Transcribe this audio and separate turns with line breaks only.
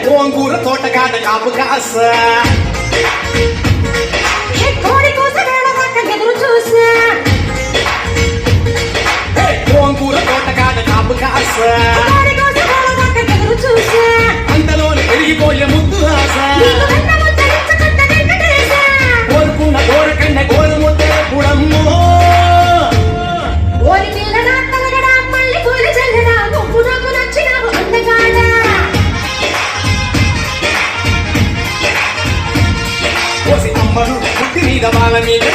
గోంగూర తోటగాడ కాపు కాస
కోడి కోసం వేళదాకా ఎదురు చూసా
గోంగూర తోటగాడ కాపు కాస
కోడి కోసం వేళదాకా ఎదురు చూసా
అంతలోనే పెరిగిపోయే ముద్దు ఆశ కోరుకున్న కోరకన్న గోరు ముద్దే పుడమ్మో
ఓరి పిల్లడా తలగడా మళ్ళీ కూలి చెల్లడా నువ్వు నాకు నచ్చినావు అందగాడా
కోసి అమ్మను పుట్టి మీద బాల మీద